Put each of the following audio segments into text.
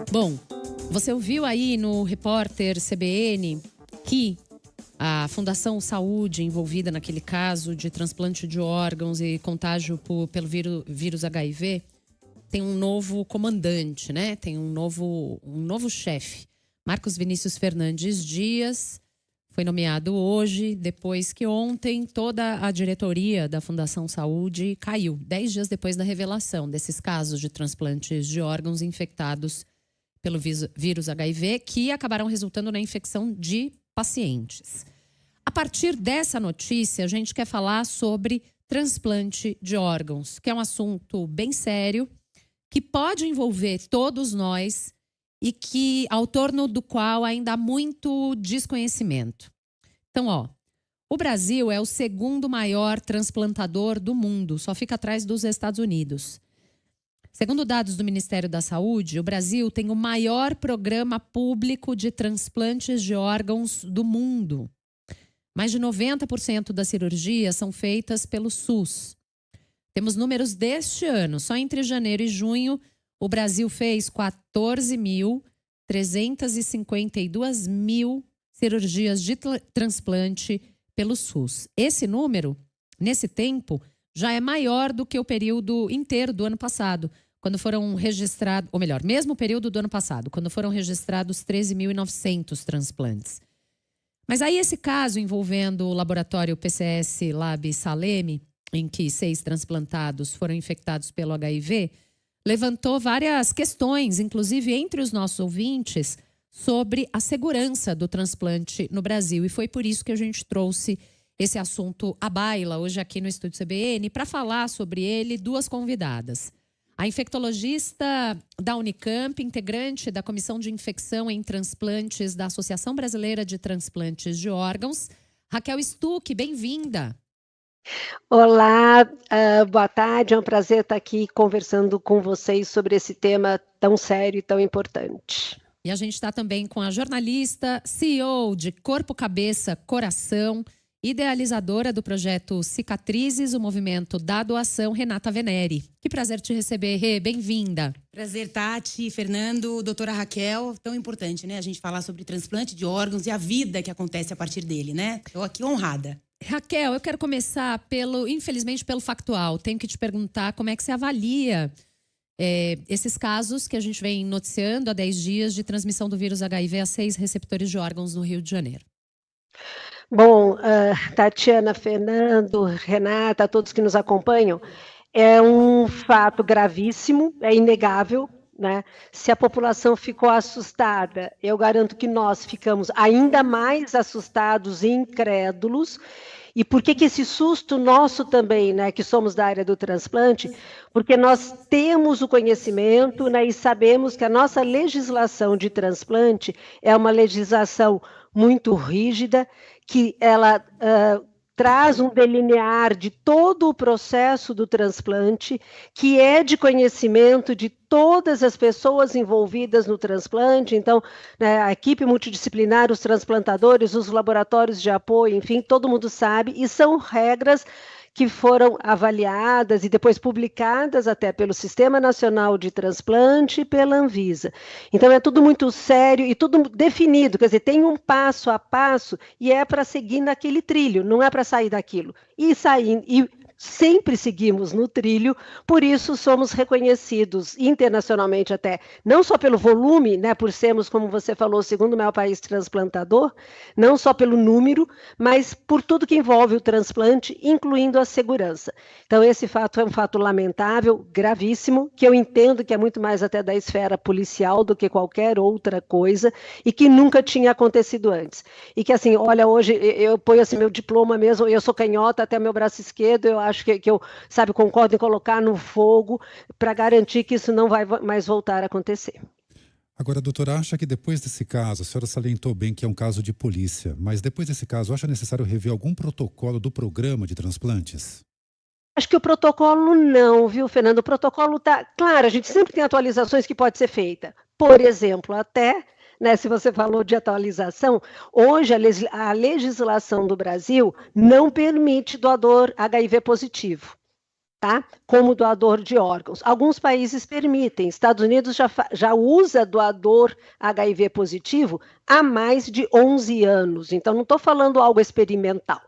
Bom, você ouviu aí no repórter CBN que a Fundação Saúde, envolvida naquele caso de transplante de órgãos e contágio pelo vírus HIV, tem um novo comandante, né? Tem um novo chefe. Marcos Vinícius Fernandes Dias foi nomeado hoje, depois que ontem toda a diretoria da Fundação Saúde caiu, 10 dias depois da revelação desses casos de transplantes de órgãos infectados pelo vírus HIV, que acabaram resultando na infecção de pacientes. A partir dessa notícia, a gente quer falar sobre transplante de órgãos, que é um assunto bem sério, que pode envolver todos nós e que ao torno do qual ainda há muito desconhecimento. Então, o Brasil é o segundo maior transplantador do mundo, só fica atrás dos Estados Unidos. Segundo dados do Ministério da Saúde, o Brasil tem o maior programa público de transplantes de órgãos do mundo. Mais de 90% das cirurgias são feitas pelo SUS. Temos números deste ano. Só entre janeiro e junho, o Brasil fez 14.352 mil cirurgias de transplante pelo SUS. Esse número, nesse tempo, já é maior do que o período inteiro do ano passado, quando foram registrados, ou melhor, mesmo período do ano passado, quando foram registrados 13.900 transplantes. Mas aí esse caso envolvendo o laboratório PCS Lab Salem, em que 6 transplantados foram infectados pelo HIV, levantou várias questões, inclusive entre os nossos ouvintes, sobre a segurança do transplante no Brasil. E foi por isso que a gente trouxe esse assunto à baila hoje aqui no Estúdio CBN. Para falar sobre ele, 2 convidadas. A infectologista da Unicamp, integrante da Comissão de Infecção em Transplantes da Associação Brasileira de Transplantes de Órgãos, Raquel Stuck, bem-vinda. Olá, boa tarde, é um prazer estar aqui conversando com vocês sobre esse tema tão sério e tão importante. E a gente está também com a jornalista, CEO de Corpo, Cabeça, Coração, idealizadora do projeto Cicatrizes, o movimento da doação, Renata Venere. Que prazer te receber, Rê, bem-vinda. Prazer, Tati, Fernando, doutora Raquel. Tão importante, né, a gente falar sobre transplante de órgãos e a vida que acontece a partir dele, né? Estou aqui honrada. Raquel, eu quero começar infelizmente, pelo factual. Tenho que te perguntar como é que você avalia esses casos que a gente vem noticiando há 10 dias de transmissão do vírus HIV a 6 receptores de órgãos no Rio de Janeiro. Bom, Tatiana, Fernando, Renata, todos que nos acompanham, é um fato gravíssimo, é inegável, né? Se a população ficou assustada, eu garanto que nós ficamos ainda mais assustados e incrédulos. E por que esse susto nosso também, né, que somos da área do transplante? Porque nós temos o conhecimento, né, e sabemos que a nossa legislação de transplante é uma legislação muito rígida, que ela traz um delinear de todo o processo do transplante, que é de conhecimento de todas as pessoas envolvidas no transplante, então, né, a equipe multidisciplinar, os transplantadores, os laboratórios de apoio, enfim, todo mundo sabe, e são regras que foram avaliadas e depois publicadas até pelo Sistema Nacional de Transplante e pela Anvisa. Então, é tudo muito sério e tudo definido, quer dizer, tem um passo a passo e é para seguir naquele trilho, não é para sair daquilo. E sempre seguimos no trilho, por isso somos reconhecidos internacionalmente até, não só pelo volume, né, por sermos, como você falou, o segundo maior país transplantador, não só pelo número, mas por tudo que envolve o transplante, incluindo a segurança. Então, esse fato é um fato lamentável, gravíssimo, que eu entendo que é muito mais até da esfera policial do que qualquer outra coisa, e que nunca tinha acontecido antes. E que, assim, olha, hoje eu ponho assim, meu diploma mesmo, eu sou canhota até meu braço esquerdo, eu acho que eu, concordo em colocar no fogo para garantir que isso não vai mais voltar a acontecer. Agora, doutora, acha que depois desse caso, a senhora salientou bem que é um caso de polícia, mas depois desse caso, acha necessário rever algum protocolo do programa de transplantes? Acho que o protocolo não, viu, Fernando? O protocolo está... Claro, a gente sempre tem atualizações que pode ser feita. Por exemplo, até... Né, se você falou de atualização, hoje a legislação do Brasil não permite doador HIV positivo. tá? Como doador de órgãos. Alguns países permitem. Estados Unidos já usa doador HIV positivo há mais de 11 anos. Então, não estou falando algo experimental.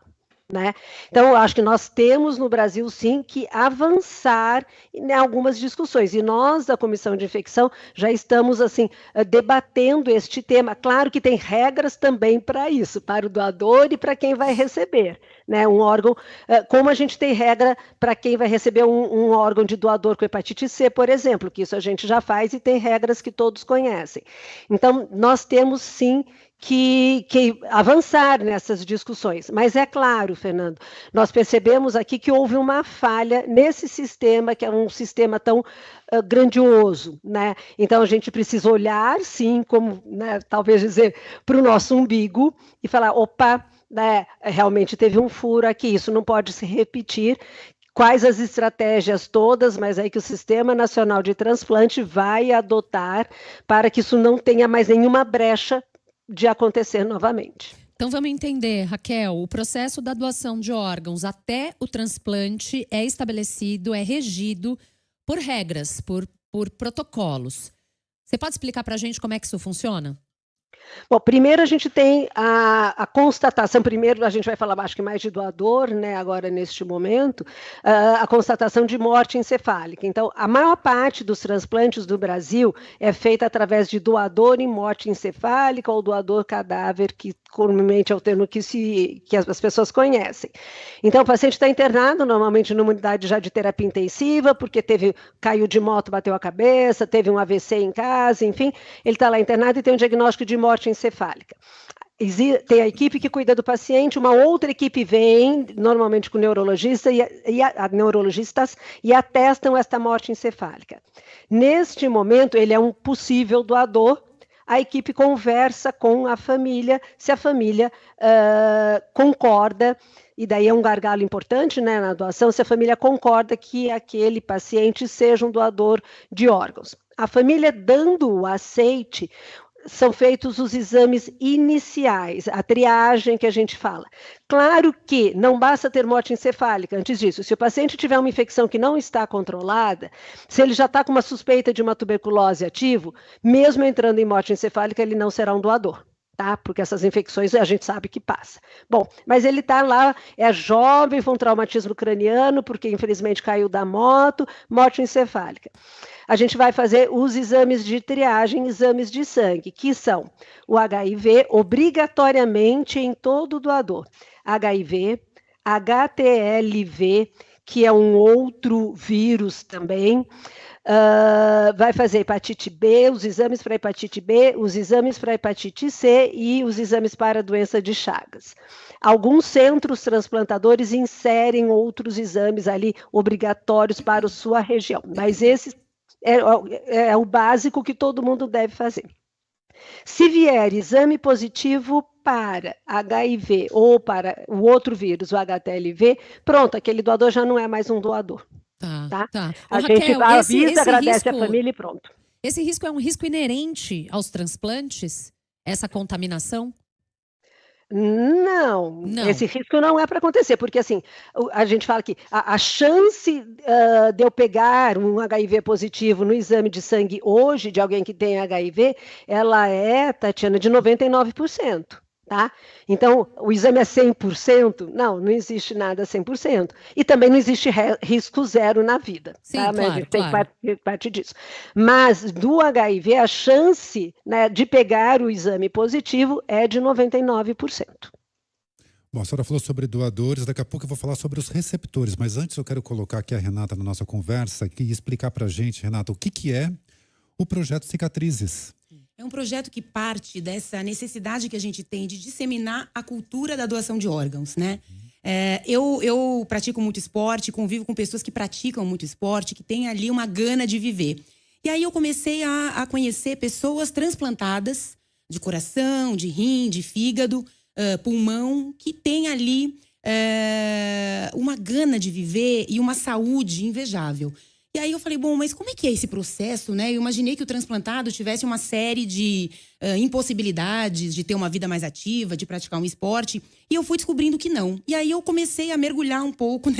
Né? Então, eu acho que nós temos no Brasil, sim, que avançar em algumas discussões. E nós, da Comissão de Infecção, já estamos, assim, debatendo este tema. Claro que tem regras também para isso, para o doador e para quem vai receber. Né, um órgão, como a gente tem regra para quem vai receber um órgão de doador com hepatite C, por exemplo, que isso a gente já faz e tem regras que todos conhecem. Então, nós temos, sim, que avançar nessas discussões. Mas é claro, Fernando, nós percebemos aqui que houve uma falha nesse sistema, que é um sistema tão grandioso, né? Então a gente precisa olhar, sim, como, né, talvez dizer, para o nosso umbigo e falar, opa, né, realmente teve um furo aqui, isso não pode se repetir. Quais as estratégias todas, mas aí que o Sistema Nacional de Transplante vai adotar para que isso não tenha mais nenhuma brecha de acontecer novamente. Então vamos entender, Raquel, o processo da doação de órgãos até o transplante é estabelecido, é regido por regras, por protocolos. Você pode explicar para a gente como é que isso funciona? Bom, primeiro a gente tem a constatação, primeiro a gente vai falar, acho que mais de doador, né, agora neste momento, a constatação de morte encefálica. Então, a maior parte dos transplantes do Brasil é feita através de doador em morte encefálica ou doador cadáver, que comumente é o termo que as pessoas conhecem. Então, o paciente está internado, normalmente numa unidade já de terapia intensiva, porque caiu de moto, bateu a cabeça, teve um AVC em casa, enfim, ele está lá internado e tem um diagnóstico de morte encefálica. Tem a equipe que cuida do paciente, uma outra equipe vem, normalmente com neurologista neurologistas, e atestam esta morte encefálica. Neste momento, ele é um possível doador. A equipe conversa com a família, se a família concorda, e daí é um gargalo importante, né, na doação, se a família concorda que aquele paciente seja um doador de órgãos. A família dando o aceite, são feitos os exames iniciais, a triagem que a gente fala. Claro que não basta ter morte encefálica antes disso. Se o paciente tiver uma infecção que não está controlada, se ele já está com uma suspeita de uma tuberculose ativo, mesmo entrando em morte encefálica, ele não será um doador. Tá? Porque essas infecções a gente sabe que passa. Bom, mas ele está lá, é jovem, foi um traumatismo craniano, porque infelizmente caiu da moto, morte encefálica. A gente vai fazer os exames de triagem, exames de sangue, que são o HIV, obrigatoriamente em todo doador. HIV, HTLV, que é um outro vírus também. Vai fazer hepatite B, os exames para hepatite B, os exames para hepatite C e os exames para a doença de Chagas. Alguns centros transplantadores inserem outros exames ali obrigatórios para a sua região, mas esse é o básico que todo mundo deve fazer. Se vier exame positivo para HIV ou para o outro vírus, o HTLV, pronto, aquele doador já não é mais um doador. Tá? A gente avisa, agradece a família e pronto. Esse risco é um risco inerente aos transplantes? Essa contaminação? Não, esse risco não é para acontecer, porque assim, a gente fala que a chance de eu pegar um HIV positivo no exame de sangue hoje, de alguém que tem HIV, ela é, Tatiana, de 99%. Tá? Então, o exame é 100%? Não existe nada 100%. E também não existe risco zero na vida. Sim, tá? Mas claro, a gente tem claro. que partir disso. Mas do HIV, a chance, né, de pegar o exame positivo é de 99%. Bom, a senhora falou sobre doadores, daqui a pouco eu vou falar sobre os receptores, mas antes eu quero colocar aqui a Renata na nossa conversa e explicar para a gente, Renata, o que é o Projeto Cicatrizes. É um projeto que parte dessa necessidade que a gente tem de disseminar a cultura da doação de órgãos, né? Eu pratico muito esporte, convivo com pessoas que praticam muito esporte, que têm ali uma gana de viver. E aí eu comecei a conhecer pessoas transplantadas de coração, de rim, de fígado, pulmão, que têm ali uma gana de viver e uma saúde invejável. E aí eu falei, bom, mas como é que é esse processo, né? Eu imaginei que o transplantado tivesse uma série de impossibilidades de ter uma vida mais ativa, de praticar um esporte, e eu fui descobrindo que não. E aí eu comecei a mergulhar um pouco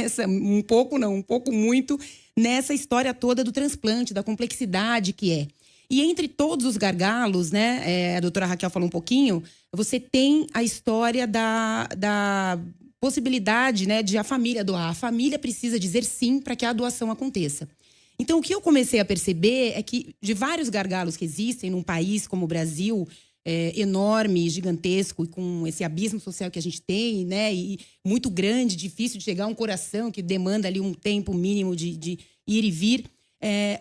muito, nessa história toda do transplante, da complexidade que é. E entre todos os gargalos, né, a doutora Raquel falou um pouquinho, você tem a história da possibilidade, né, de a família doar. A família precisa dizer sim para que a doação aconteça. Então, o que eu comecei a perceber é que, de vários gargalos que existem num país como o Brasil, enorme, gigantesco, e com esse abismo social que a gente tem, né, e muito grande, difícil de chegar a um coração que demanda ali um tempo mínimo de ir e vir,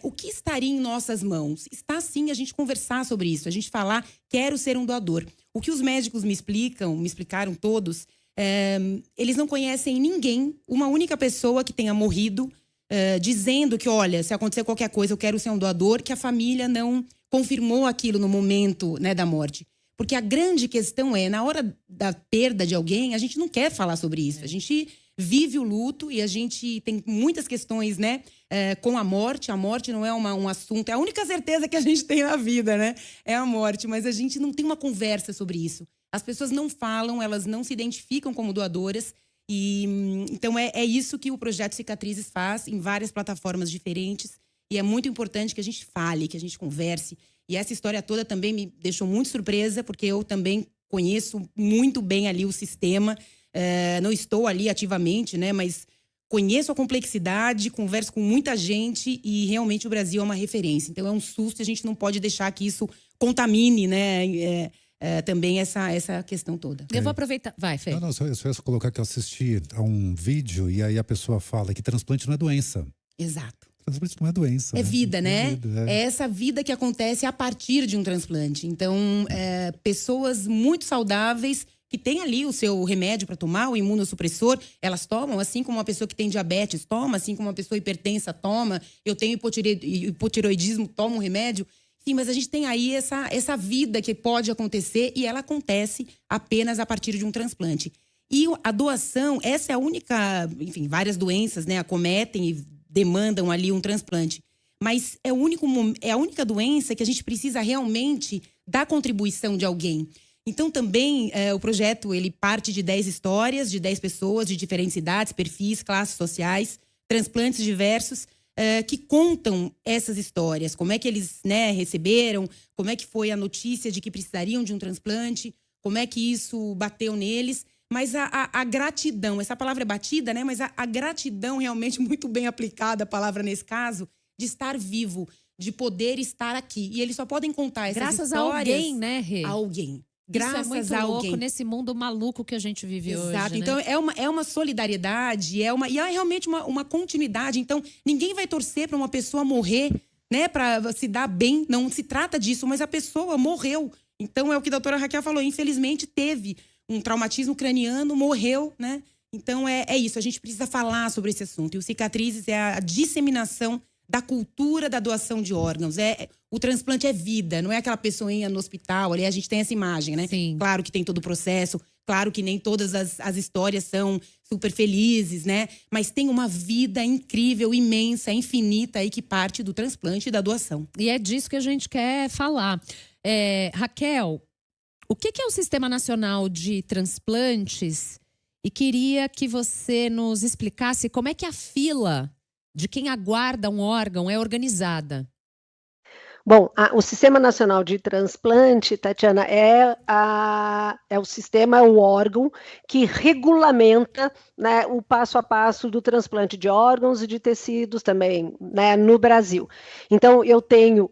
o que estaria em nossas mãos? Está, sim, a gente conversar sobre isso, a gente falar, quero ser um doador. O que os médicos me explicaram todos, eles não conhecem ninguém, uma única pessoa que tenha morrido, dizendo que, olha, se acontecer qualquer coisa, eu quero ser um doador, que a família não confirmou aquilo no momento, né, da morte. Porque a grande questão na hora da perda de alguém, a gente não quer falar sobre isso. A gente vive o luto e a gente tem muitas questões, né, com a morte. A morte não é um assunto, é a única certeza que a gente tem na vida, né? É a morte, mas a gente não tem uma conversa sobre isso. As pessoas não falam, elas não se identificam como doadoras. E então é isso que o Projeto Cicatrizes faz em várias plataformas diferentes. E é muito importante que a gente fale, que a gente converse. E essa história toda também me deixou muito surpresa, porque eu também conheço muito bem ali o sistema. Não estou ali ativamente, né? Mas conheço a complexidade, converso com muita gente e realmente o Brasil é uma referência. Então é um susto e a gente não pode deixar que isso contamine, né? Também essa questão toda. Eu vou aproveitar. Vai, Fê. Não, só ia colocar que eu assisti a um vídeo e aí a pessoa fala que transplante não é doença. Exato. Transplante não é doença. É vida, né? É vida, é essa vida que acontece a partir de um transplante. Então, pessoas muito saudáveis que têm ali o seu remédio para tomar, o imunossupressor, elas tomam, assim como uma pessoa que tem diabetes toma, assim como uma pessoa hipertensa toma, eu tenho hipotireoidismo, tomo um remédio. Sim, mas a gente tem aí essa vida que pode acontecer e ela acontece apenas a partir de um transplante. E a doação, essa é a única, enfim, várias doenças, né, acometem e demandam ali um transplante. Mas é a única doença que a gente precisa realmente da contribuição de alguém. Então, também, o projeto, ele parte de 10 histórias, de 10 pessoas de diferentes idades, perfis, classes sociais, transplantes diversos, que contam essas histórias. Como é que eles, né, receberam, como é que foi a notícia de que precisariam de um transplante, como é que isso bateu neles. Mas a gratidão, essa palavra é batida, né? Mas a gratidão realmente muito bem aplicada, a palavra nesse caso, de estar vivo, de poder estar aqui. E eles só podem contar essas Graças histórias... a alguém, né, Rê? A alguém. Graças Isso é muito a louco alguém. Nesse mundo maluco que a gente vive hoje. Exato. Né? Então, é uma solidariedade, e é realmente uma continuidade. Então, ninguém vai torcer para uma pessoa morrer, né, para se dar bem. Não se trata disso, mas a pessoa morreu. Então, é o que a doutora Raquel falou. Infelizmente, teve um traumatismo craniano, morreu, né? Então, é isso. A gente precisa falar sobre esse assunto. E o Cicatrizes é a disseminação da cultura da doação de órgãos. O transplante é vida, não é aquela pessoinha no hospital. Ali a gente tem essa imagem, né? Sim. Claro que tem todo o processo, claro que nem todas as histórias são super felizes, né? Mas tem uma vida incrível, imensa, infinita aí que parte do transplante e da doação. E é disso que a gente quer falar. Raquel, o que é o Sistema Nacional de Transplantes? E queria que você nos explicasse como é que a fila de quem aguarda um órgão é organizada. Bom, o Sistema Nacional de Transplante, Tatiana, é o sistema, o órgão que regulamenta, né, o passo a passo do transplante de órgãos e de tecidos também, né, no Brasil. Então, eu tenho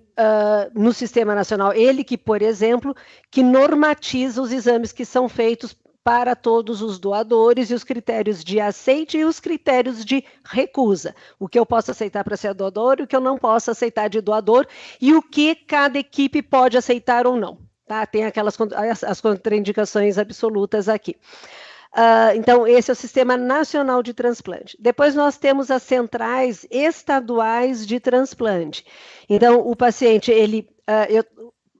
no Sistema Nacional, ele que, por exemplo, que normatiza os exames que são feitos para todos os doadores e os critérios de aceite e os critérios de recusa. O que eu posso aceitar para ser doador e o que eu não posso aceitar de doador e o que cada equipe pode aceitar ou não. Tá? Tem as contraindicações absolutas aqui. Então, esse é o Sistema Nacional de Transplante. Depois nós temos as centrais estaduais de transplante. Então, o paciente,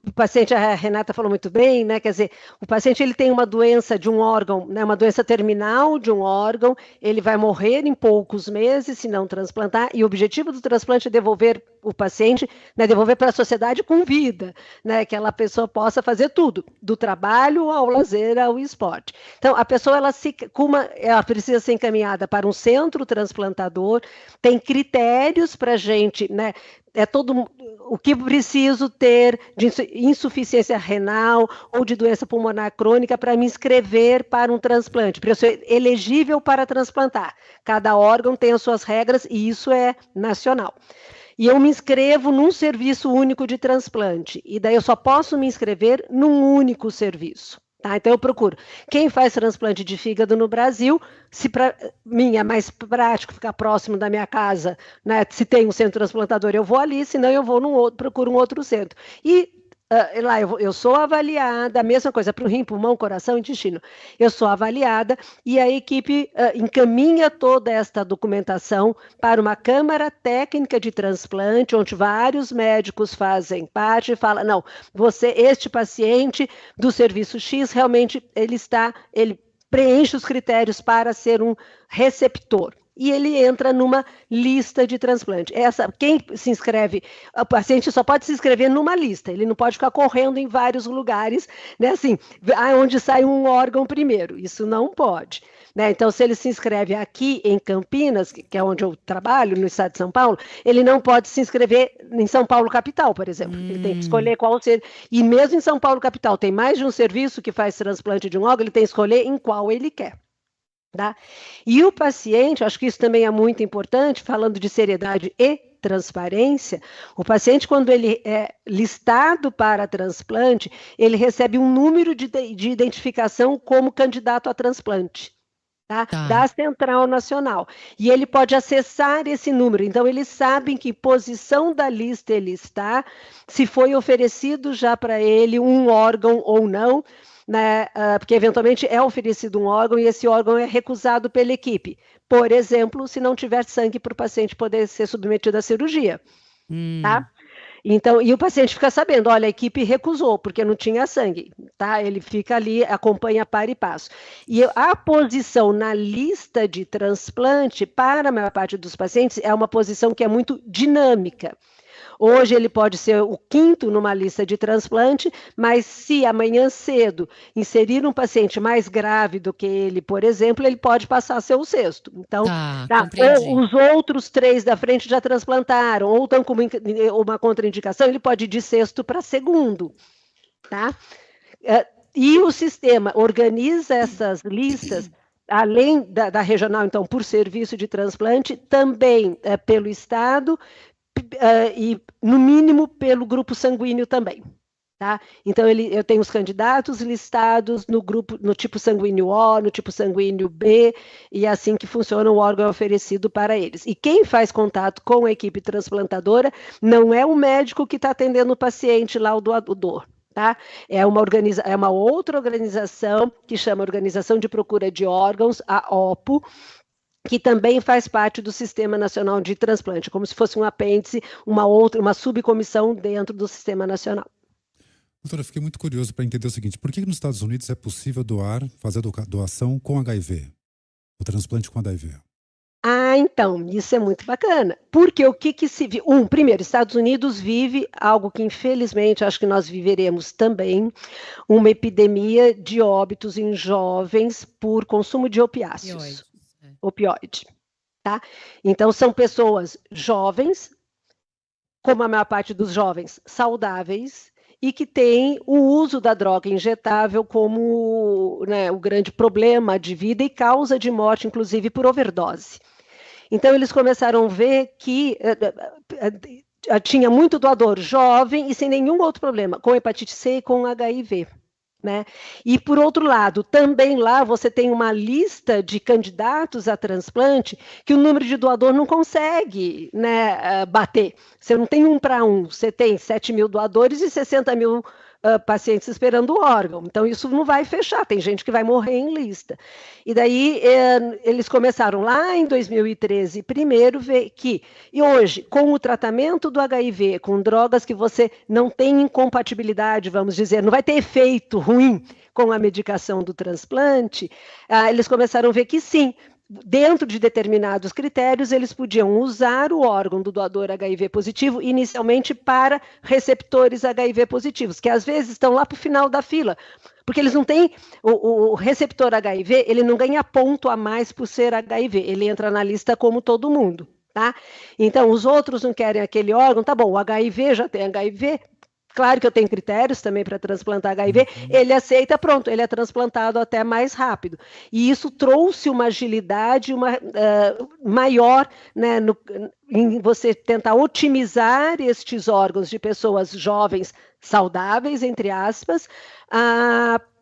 o paciente, a Renata falou muito bem, né? Quer dizer, o paciente ele tem uma doença de um órgão, né? Uma doença terminal de um órgão, ele vai morrer em poucos meses se não transplantar, e o objetivo do transplante é devolver o paciente, né? Devolver para a sociedade com vida, né? Que aquela pessoa possa fazer tudo, do trabalho ao lazer, ao esporte. Então, a pessoa ela precisa ser encaminhada para um centro transplantador, tem critérios para a gente, né? O que preciso ter de insuficiência renal ou de doença pulmonar crônica para me inscrever para um transplante, para eu ser elegível para transplantar. Cada órgão tem as suas regras e isso é nacional. E eu me inscrevo num serviço único de transplante, e daí eu só posso me inscrever num único serviço. Tá, então eu procuro. Quem faz transplante de fígado no Brasil, se para mim é mais prático ficar próximo da minha casa, né? Se tem um centro transplantador, eu vou ali, senão eu vou procuro um outro centro. E lá eu sou avaliada, a mesma coisa para o rim, pulmão, coração, intestino. Eu sou avaliada e a equipe encaminha toda esta documentação para uma câmara técnica de transplante, onde vários médicos fazem parte e falam, não, este paciente do serviço X, realmente ele preenche os critérios para ser um receptor. E ele entra numa lista de transplante. Quem se inscreve, o paciente só pode se inscrever numa lista, ele não pode ficar correndo em vários lugares, né, assim, onde sai um órgão primeiro, isso não pode. Né? Então, se ele se inscreve aqui em Campinas, que é onde eu trabalho, no estado de São Paulo, ele não pode se inscrever em São Paulo capital, por exemplo. Ele tem que escolher qual ser. E mesmo em São Paulo capital, tem mais de um serviço que faz transplante de um órgão, ele tem que escolher em qual ele quer. Tá? E o paciente, acho que isso também é muito importante, falando de seriedade e transparência, o paciente, quando ele é listado para transplante, ele recebe um número de identificação como candidato a transplante. Tá? Da Central Nacional. E ele pode acessar esse número. Então, eles sabem que posição da lista ele está, se foi oferecido já para ele um órgão ou não, né? Porque eventualmente é oferecido um órgão e esse órgão é recusado pela equipe. Por exemplo, se não tiver sangue para o paciente poder ser submetido à cirurgia. Tá? Então, e o paciente fica sabendo, olha, a equipe recusou, porque não tinha sangue, tá? Ele fica ali, acompanha par e passo. E a posição na lista de transplante, para a maior parte dos pacientes, é uma posição que é muito dinâmica. Hoje ele pode ser o quinto numa lista de transplante, mas se amanhã cedo inserir um paciente mais grave do que ele, por exemplo, ele pode passar a ser o sexto. Então, ou os outros 3 da frente já transplantaram, ou estão com uma contraindicação, ele pode ir de sexto para segundo. Tá? E o sistema organiza essas listas, além da regional, então, por serviço de transplante, também pelo Estado, e, no mínimo, pelo grupo sanguíneo também. Tá? Então, eu tenho os candidatos listados no tipo sanguíneo O, no tipo sanguíneo B, e é assim que funciona o órgão oferecido para eles. E quem faz contato com a equipe transplantadora não é o médico que está atendendo o paciente lá, o doador. Tá? É uma outra organização que chama Organização de Procura de Órgãos, a OPO, que também faz parte do Sistema Nacional de Transplante, como se fosse um apêndice, uma subcomissão dentro do Sistema Nacional. Doutora, fiquei muito curioso para entender o seguinte, por que nos Estados Unidos é possível fazer doação com HIV, o transplante com HIV? Então, isso é muito bacana, porque o que se viu? Primeiro, Estados Unidos vive algo que, infelizmente, acho que nós viveremos também, uma epidemia de óbitos em jovens por consumo de opiáceos. Opioide, tá? Então, são pessoas jovens, como a maior parte dos jovens, saudáveis, e que têm o uso da droga injetável como, né, o grande problema de vida e causa de morte, inclusive por overdose. Então, eles começaram a ver que tinha muito doador jovem e sem nenhum outro problema, com hepatite C e com HIV. Né? E, por outro lado, também lá você tem uma lista de candidatos a transplante que o número de doador não consegue, né, bater. Você não tem 1 para 1, você tem 7 mil doadores e 60 mil pacientes esperando o órgão. Então, isso não vai fechar, tem gente que vai morrer em lista. E daí, eles começaram lá em 2013, primeiro, ver que, e hoje, com o tratamento do HIV, com drogas que você não tem incompatibilidade, vamos dizer, não vai ter efeito ruim com a medicação do transplante, eles começaram a ver que sim, dentro de determinados critérios, eles podiam usar o órgão do doador HIV positivo inicialmente para receptores HIV positivos, que às vezes estão lá para o final da fila, porque eles não têm, o receptor HIV, ele não ganha ponto a mais por ser HIV, ele entra na lista como todo mundo, tá? Então, os outros não querem aquele órgão, tá bom, o HIV já tem HIV, claro que eu tenho critérios também para transplantar HIV, ele aceita, pronto, ele é transplantado até mais rápido. E isso trouxe uma agilidade maior, né, em você tentar otimizar estes órgãos de pessoas jovens, saudáveis, entre aspas,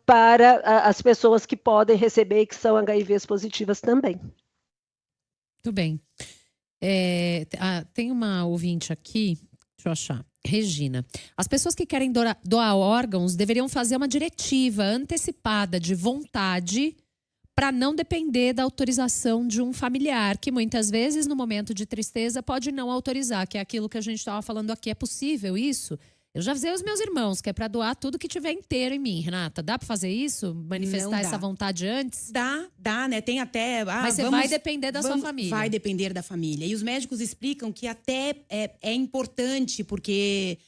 para as pessoas que podem receber e que são HIVs positivas também. Muito bem. Tem uma ouvinte aqui, deixa eu achar. Regina, as pessoas que querem doar órgãos deveriam fazer uma diretiva antecipada de vontade para não depender da autorização de um familiar, que muitas vezes, no momento de tristeza, pode não autorizar, que é aquilo que a gente estava falando aqui. É possível isso? Eu já avisei os meus irmãos que é para doar tudo que tiver inteiro em mim, Renata. Dá para fazer isso? Manifestar essa vontade antes? Dá, né? Tem até... Mas você vai depender da sua família. Vai depender da família. E os médicos explicam que até é importante, porque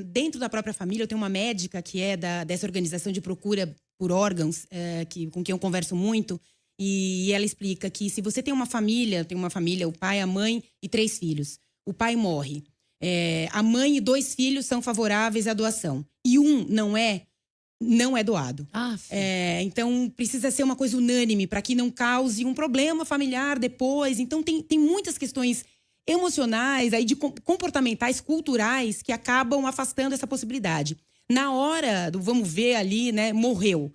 dentro da própria família, eu tenho uma médica que é dessa organização de procura por órgãos, com quem eu converso muito, e ela explica que se você tem uma família, o pai, a mãe e 3 filhos. O pai morre. A mãe e 2 filhos são favoráveis à doação. E um não é doado. Então, precisa ser uma coisa unânime para que não cause um problema familiar depois. Então, tem muitas questões emocionais, aí, comportamentais, culturais, que acabam afastando essa possibilidade. Na hora do vamos ver ali, né, morreu.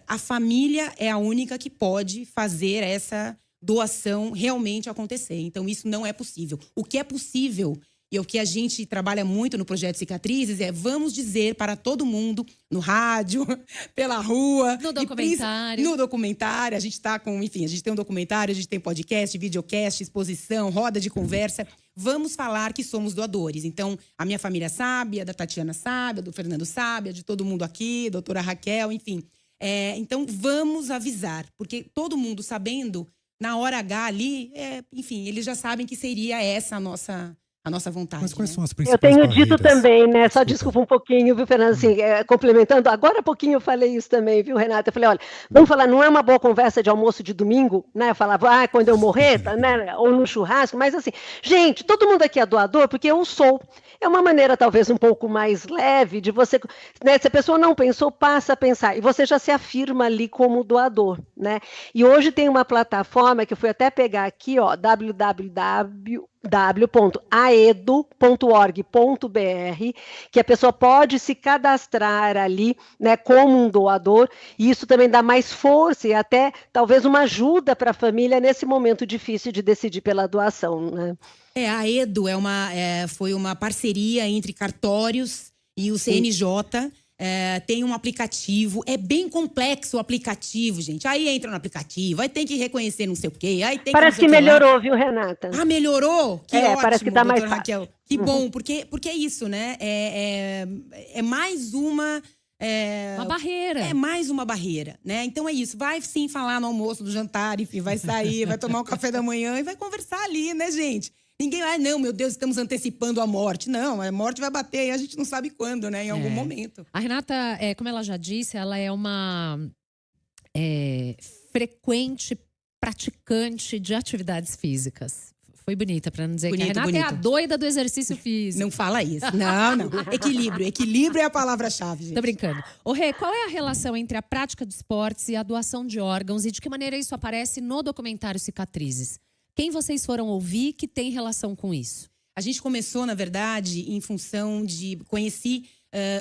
A família é a única que pode fazer essa doação realmente acontecer. Então, isso não é possível. O que é possível... E o que a gente trabalha muito no Projeto Cicatrizes vamos dizer para todo mundo, no rádio, pela rua. No documentário. No documentário. A gente está a gente tem um documentário, a gente tem podcast, videocast, exposição, roda de conversa. Vamos falar que somos doadores. Então, a minha família sabe, a da Tatiana sabe, a do Fernando sabe, a de todo mundo aqui, a doutora Raquel, enfim. Então, vamos avisar, porque todo mundo sabendo, na hora H ali, eles já sabem que seria essa a nossa vontade. Mas quais né? são as principais Eu tenho barreiras? dito também, né? Só desculpa um pouquinho, viu, Fernanda? Assim, complementando, agora há pouquinho eu falei isso também, viu, Renata? Eu falei, olha, vamos falar, não é uma boa conversa de almoço de domingo, né? Eu falava, quando eu morrer, né? Ou no churrasco, mas assim, gente, todo mundo aqui é doador porque eu sou. É uma maneira talvez um pouco mais leve de você, né? Se a pessoa não pensou, passa a pensar. E você já se afirma ali como doador, né? E hoje tem uma plataforma que eu fui até pegar aqui, ó, www.aedo.org.br, que a pessoa pode se cadastrar ali, né, como um doador, e isso também dá mais força e até talvez uma ajuda para a família nesse momento difícil de decidir pela doação, né? A Aedo foi uma parceria entre cartórios e o CNJ. Tem um aplicativo, é bem complexo o aplicativo, gente. Aí entra no aplicativo, aí tem que reconhecer não sei o quê. Aí tem parece que melhorou, viu, Renata? Melhorou? Que ótimo, parece que tá mais Raquel. Que bom, porque é isso, né? É mais uma... uma barreira. É mais uma barreira, né? Então é isso. Vai sim falar no almoço, no jantar, enfim, vai sair, vai tomar um café da manhã e vai conversar ali, né, gente? Ninguém vai, não, meu Deus, estamos antecipando a morte. Não, a morte vai bater e a gente não sabe quando, né? Em algum momento. A Renata, como ela já disse, ela é uma frequente praticante de atividades físicas. Foi bonita, para não dizer que a Renata é a doida do exercício físico. Não fala isso. Não. Equilíbrio. Equilíbrio é a palavra-chave, gente. Tô brincando. Ô, Rê, qual é a relação entre a prática de esportes e a doação de órgãos? E de que maneira isso aparece no documentário Cicatrizes? Quem vocês foram ouvir que tem relação com isso? A gente começou, na verdade, em função de... Conheci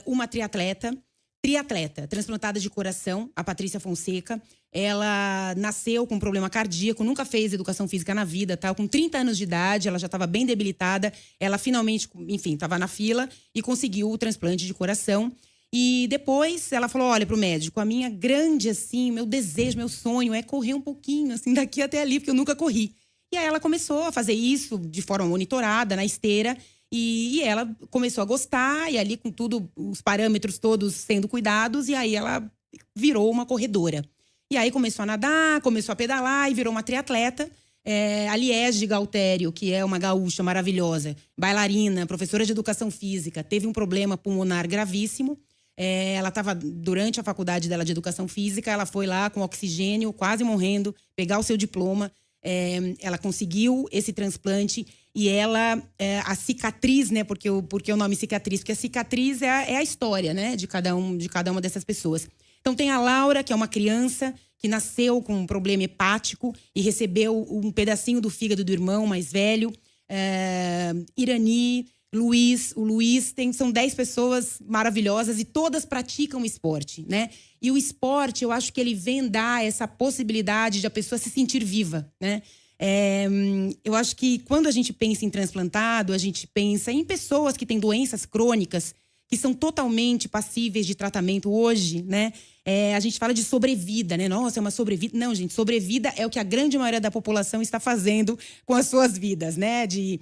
uma triatleta triatleta, transplantada de coração, a Patrícia Fonseca. Ela nasceu com um problema cardíaco, nunca fez educação física na vida, tá? Com 30 anos de idade, ela já estava bem debilitada. Ela finalmente, enfim, estava na fila e conseguiu o transplante de coração. E depois ela falou, olha, pro médico, a minha grande, assim, meu desejo, meu sonho é correr um pouquinho, assim, daqui até ali, porque eu nunca corri. E aí ela começou a fazer isso de forma monitorada, na esteira, e ela começou a gostar, e ali com tudo, os parâmetros todos sendo cuidados, e aí ela virou uma corredora. E aí começou a nadar, começou a pedalar e virou uma triatleta. A Liege Galtério, que é uma gaúcha maravilhosa, bailarina, professora de educação física, teve um problema pulmonar gravíssimo. Ela estava, durante a faculdade dela de educação física, ela foi lá com oxigênio, quase morrendo, pegar o seu diploma. Ela conseguiu esse transplante e ela, a cicatriz, né? Porque o nome cicatriz? Porque a cicatriz é a história, né? De cada uma dessas pessoas. Então tem a Laura, que é uma criança que nasceu com um problema hepático e recebeu um pedacinho do fígado do irmão mais velho. Irani, Luiz, o Luiz, são 10 pessoas maravilhosas e todas praticam esporte, né? E o esporte, eu acho que ele vem dar essa possibilidade de a pessoa se sentir viva, né? Eu acho que quando a gente pensa em transplantado, a gente pensa em pessoas que têm doenças crônicas que são totalmente passíveis de tratamento hoje, né? A gente fala de sobrevida, né? Nossa, é uma sobrevida. Não, gente, sobrevida é o que a grande maioria da população está fazendo com as suas vidas, né? De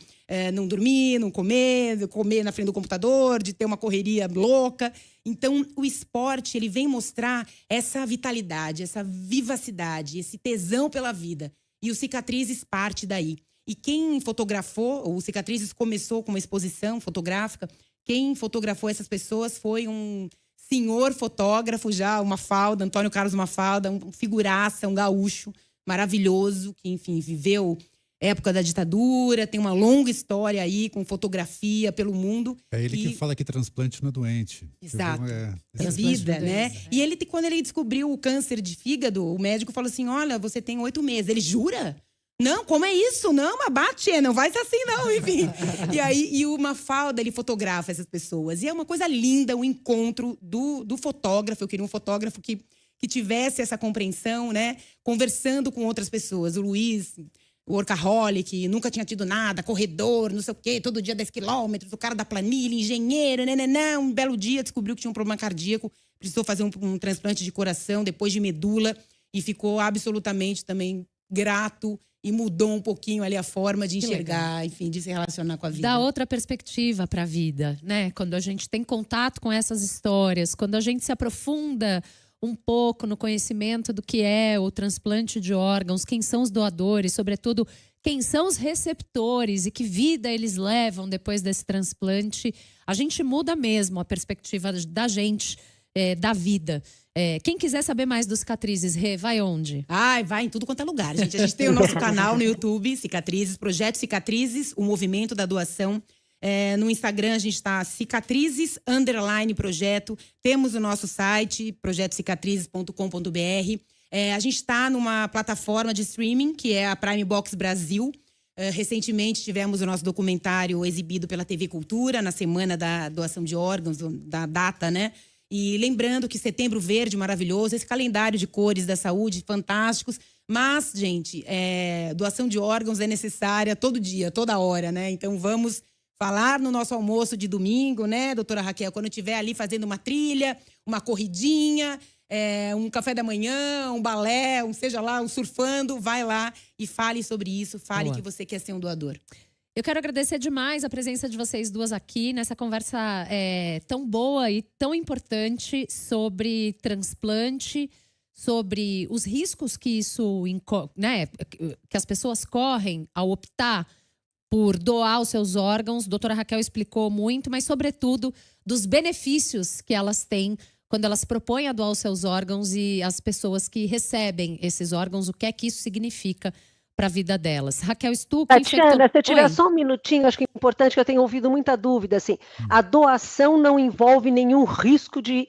não dormir, não comer na frente do computador, de ter uma correria louca. Então, o esporte, ele vem mostrar essa vitalidade, essa vivacidade, esse tesão pela vida. E o Cicatrizes parte daí. E quem fotografou, o Cicatrizes começou com uma exposição fotográfica. Quem fotografou essas pessoas foi um senhor fotógrafo já, o Mafalda, Antônio Carlos Mafalda, um figuraça, um gaúcho maravilhoso, que, enfim, viveu época da ditadura, tem uma longa história aí com fotografia pelo mundo. É ele que fala que transplante não é doente. Exato. É vida, né? E ele, quando ele descobriu o câncer de fígado, o médico falou assim, olha, você tem 8 meses. Ele, jura? Não, como é isso? Não, mas bate, não vai ser assim não, enfim. E o Mafalda, ele fotografa essas pessoas. E é uma coisa linda o encontro do fotógrafo. Eu queria um fotógrafo que tivesse essa compreensão, né? Conversando com outras pessoas. O Luiz, o workaholic, nunca tinha tido nada, corredor, não sei o quê, todo dia 10 quilômetros, o cara da planilha, engenheiro, um belo dia descobriu que tinha um problema cardíaco, precisou fazer um transplante de coração, depois de medula, e ficou absolutamente também grato e mudou um pouquinho ali a forma de enxergar, enfim, de se relacionar com a vida. Dá outra perspectiva para a vida, né? Quando a gente tem contato com essas histórias, quando a gente se aprofunda um pouco no conhecimento do que é o transplante de órgãos, quem são os doadores, sobretudo quem são os receptores e que vida eles levam depois desse transplante, a gente muda mesmo a perspectiva da gente, da vida. Quem quiser saber mais dos Cicatrizes, Rê, vai onde? Vai em tudo quanto é lugar, gente. A gente tem o nosso canal no YouTube, Cicatrizes, Projeto Cicatrizes, o movimento da doação. No Instagram, a gente está Cicatrizes_projeto. Temos o nosso site, projetocicatrizes.com.br. A gente está numa plataforma de streaming, que é a Prime Box Brasil. Recentemente, tivemos o nosso documentário exibido pela TV Cultura, na semana da doação de órgãos, da data, né? E lembrando que Setembro Verde, maravilhoso, esse calendário de cores da saúde, fantásticos. Mas, gente, doação de órgãos é necessária todo dia, toda hora, né? Então, vamos falar no nosso almoço de domingo, né, doutora Raquel? Quando estiver ali fazendo uma trilha, uma corridinha, um café da manhã, um balé, seja lá, um surfando, vai lá e fale sobre isso. Fale que você quer ser um doador. Eu quero agradecer demais a presença de vocês duas aqui nessa conversa tão boa e tão importante sobre transplante, sobre os riscos que isso, né, que as pessoas correm ao optar por doar os seus órgãos. A doutora Raquel explicou muito, mas sobretudo dos benefícios que elas têm quando elas propõem a doar os seus órgãos e as pessoas que recebem esses órgãos, o que é que isso significa para a vida delas. Raquel Stuck, Tatiana, se eu tiver só um minutinho, acho que é importante, que eu tenho ouvido muita dúvida, assim, a doação não envolve nenhum risco de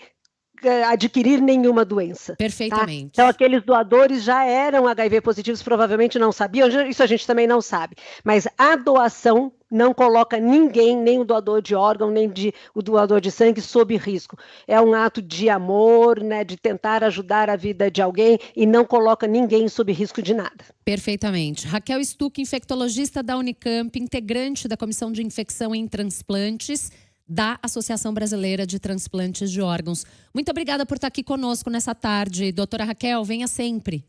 adquirir nenhuma doença. Perfeitamente. Tá? Então, aqueles doadores já eram HIV positivos, provavelmente não sabiam, isso a gente também não sabe. Mas a doação não coloca ninguém, nem o doador de órgão, nem o doador de sangue, sob risco. É um ato de amor, né, de tentar ajudar a vida de alguém e não coloca ninguém sob risco de nada. Perfeitamente. Raquel Stuck, infectologista da Unicamp, integrante da Comissão de Infecção em Transplantes da Associação Brasileira de Transplantes de Órgãos. Muito obrigada por estar aqui conosco nessa tarde. Doutora Raquel, venha sempre.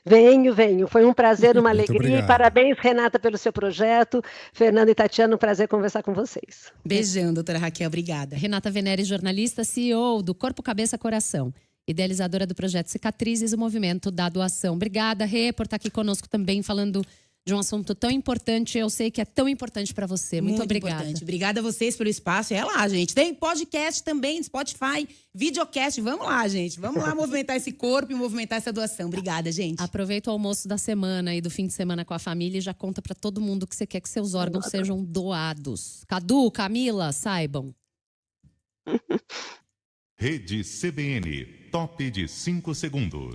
Venho. Foi um prazer, uma alegria. Obrigado. E parabéns, Renata, pelo seu projeto. Fernanda e Tatiana, um prazer conversar com vocês. Beijão, doutora Raquel, obrigada. Renata Venere, jornalista, CEO do Corpo, Cabeça, Coração. Idealizadora do projeto Cicatrizes, o movimento da doação. Obrigada, Rê, por estar aqui conosco também, falando de um assunto tão importante. Eu sei que é tão importante para você. Muito obrigada. Importante. Obrigada a vocês pelo espaço. É lá, gente. Tem podcast também, Spotify, videocast. Vamos lá, gente. Vamos lá movimentar esse corpo e movimentar essa doação. Obrigada, gente. Aproveita o almoço da semana e do fim de semana com a família e já conta para todo mundo que você quer que seus órgãos sejam doados. Cadu, Camila, saibam. Rede CBN, top de 5 segundos.